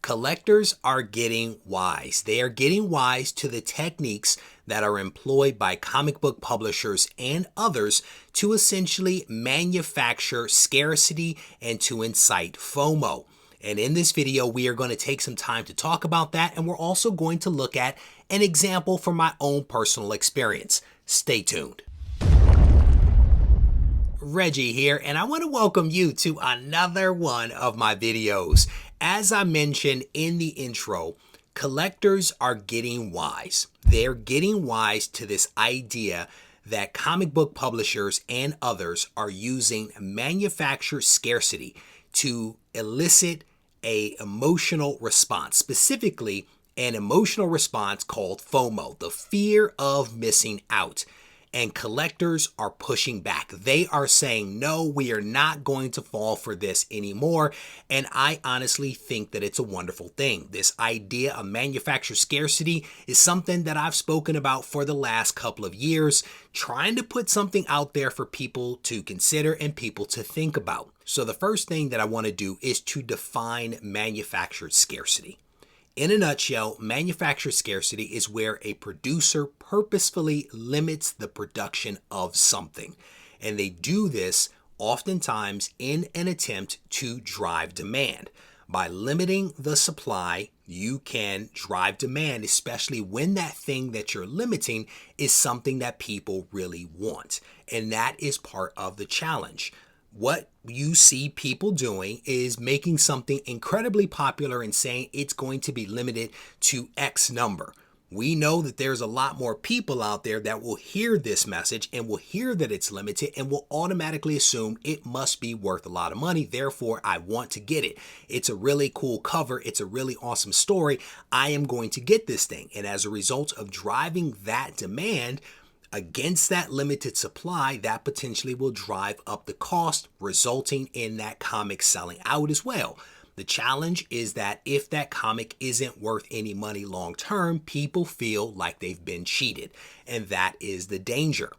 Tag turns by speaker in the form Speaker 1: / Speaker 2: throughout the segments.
Speaker 1: Collectors are getting wise. They are getting wise to the techniques that are employed by comic book publishers and others to essentially manufacture scarcity and to incite FOMO. And in this video, we are going to take some time to talk about that, and we're also going to look at an example from my own personal experience. Stay tuned. Reggie here, and I want to welcome you to another one of my videos. As I mentioned in the intro, collectors are getting wise. They're getting wise to this idea that comic book publishers and others are using manufactured scarcity to elicit an emotional response, specifically an emotional response called FOMO, the fear of missing out. And collectors are pushing back. They are saying, no, we are not going to fall for this anymore. And I honestly think that it's a wonderful thing. This idea of manufactured scarcity is something that I've spoken about for the last couple of years, trying to put something out there for people to consider and people to think about. So the first thing that I want to do is to define manufactured scarcity. In a nutshell, manufactured scarcity is where a producer purposefully limits the production of something. And they do this oftentimes in an attempt to drive demand. By limiting the supply, you can drive demand, especially when that thing that you're limiting is something that people really want. And that is part of the challenge. What you see people doing is making something incredibly popular and saying it's going to be limited to X number. We know that there's a lot more people out there that will hear this message and will hear that it's limited and will automatically assume it must be worth a lot of money. Therefore, I want to get it. It's a really cool cover. It's a really awesome story. I am going to get this thing. And as a result of driving that demand against that limited supply, that potentially will drive up the cost, resulting in that comic selling out as well. The challenge is that if that comic isn't worth any money long term, people feel like they've been cheated. And that is the danger.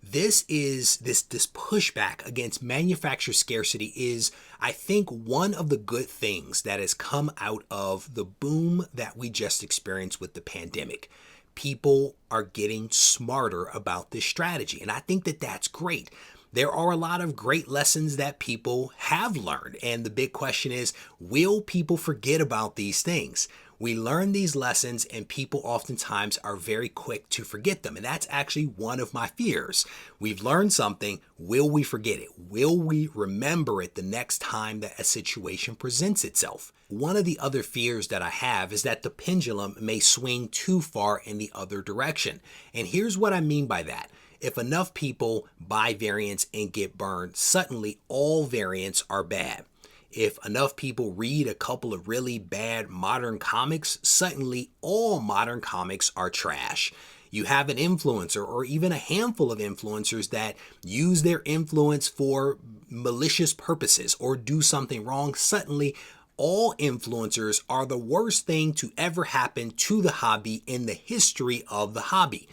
Speaker 1: This pushback against manufactured scarcity is, I think, one of the good things that has come out of the boom that we just experienced with the pandemic. People are getting smarter about this strategy, and I think that that's great. There are a lot of great lessons that people have learned, and the big question is, will people forget about these things? We learn these lessons, and people oftentimes are very quick to forget them, and that's actually one of my fears. We've learned something. Will we forget it? Will we remember it the next time that a situation presents itself? One of the other fears that I have is that the pendulum may swing too far in the other direction. And here's what I mean by that. If enough people buy variants and get burned, suddenly all variants are bad. If enough people read a couple of really bad modern comics, suddenly all modern comics are trash. You have an influencer or even a handful of influencers that use their influence for malicious purposes or do something wrong. Suddenly, all influencers are the worst thing to ever happen to the hobby in the history of the hobby.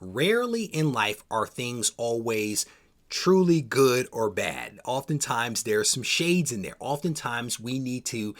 Speaker 1: Rarely in life are things always truly good or bad. Oftentimes there's some shades in there. Oftentimes we need to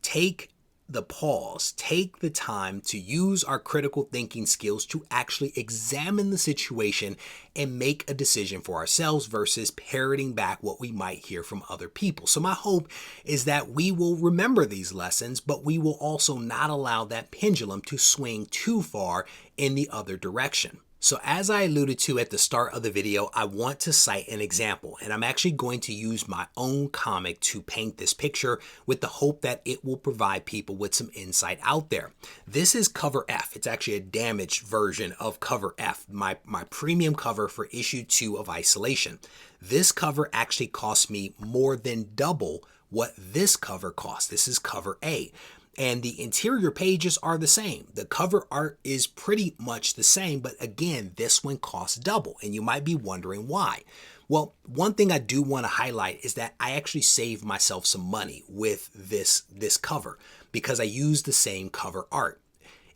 Speaker 1: take the pause, take the time to use our critical thinking skills to actually examine the situation and make a decision for ourselves versus parroting back what we might hear from other people. So my hope is that we will remember these lessons, but we will also not allow that pendulum to swing too far in the other direction. So as I alluded to at the start of the video, I want to cite an example, and I'm actually going to use my own comic to paint this picture with the hope that it will provide people with some insight out there. This is cover F. It's actually a damaged version of cover F, my premium cover for issue 2 of Isolation. This cover actually cost me more than double what this cover cost. This is cover A. And the interior pages are the same. The cover art is pretty much the same, but again, this one costs double, and you might be wondering why. Well, one thing I do want to highlight is that I actually saved myself some money with this cover because I used the same cover art.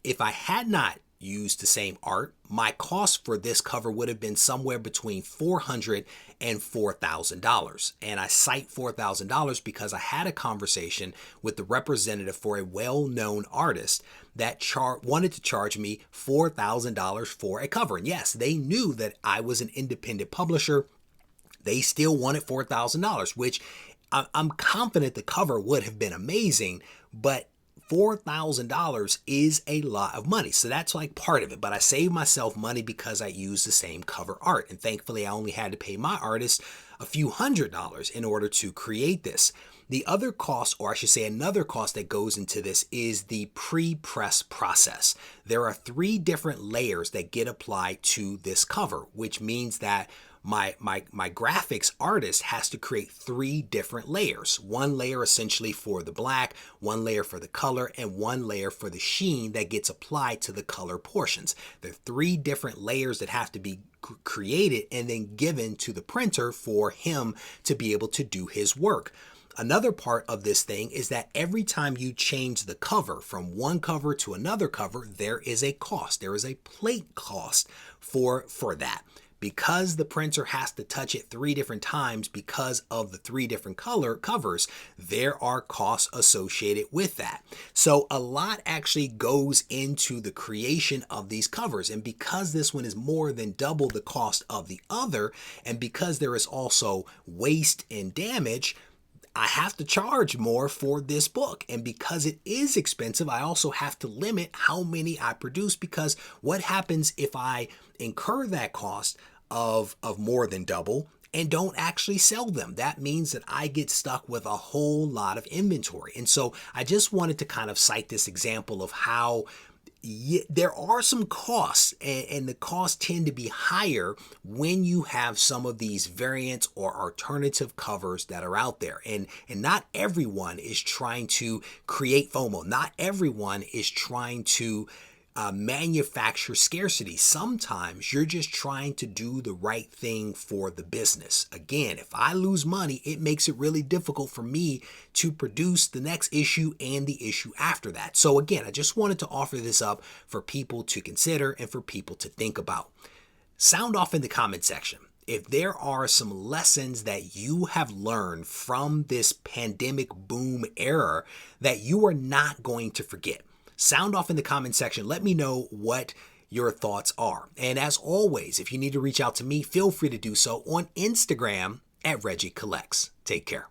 Speaker 1: If I had not used the same art, my cost for this cover would have been somewhere between $400 and $4,000. And I cite $4,000 because I had a conversation with the representative for a well-known artist that wanted to charge me $4,000 for a cover. And yes, they knew that I was an independent publisher. They still wanted $4,000, which I'm confident the cover would have been amazing, but $4,000 is a lot of money. So that's like part of it. But I saved myself money because I used the same cover art. And thankfully, I only had to pay my artist a few $100s in order to create this. The other cost, or I should say another cost that goes into this, is the pre-press process. There are 3 different layers that get applied to this cover, which means that my graphics artist has to create 3 different layers. 1 layer essentially for the black, 1 layer for the color, and 1 layer for the sheen that gets applied to the color portions. There are 3 different layers that have to be created and then given to the printer for him to be able to do his work. Another part of this thing is that every time you change the cover from one cover to another cover, there is a cost. There is a plate cost for that. Because the printer has to touch it 3 different times because of the 3 different color covers, there are costs associated with that. So a lot actually goes into the creation of these covers. And because this one is more than double the cost of the other, and because there is also waste and damage, I have to charge more for this book. And because it is expensive, I also have to limit how many I produce, because what happens if I incur that cost of more than double and don't actually sell them? That means that I get stuck with a whole lot of inventory. And so I just wanted to kind of cite this example of how there are some costs, and the costs tend to be higher when you have some of these variants or alternative covers that are out there. And not everyone is trying to create FOMO. Not everyone is trying to manufacture scarcity. Sometimes you're just trying to do the right thing for the business. Again, if I lose money, it makes it really difficult for me to produce the next issue and the issue after that. So again, I just wanted to offer this up for people to consider and for people to think about. Sound off in the comment section if there are some lessons that you have learned from this pandemic boom era that you are not going to forget. Sound off in the comment section. Let me know what your thoughts are. And as always, if you need to reach out to me, feel free to do so on Instagram at Regie Collects. Take care.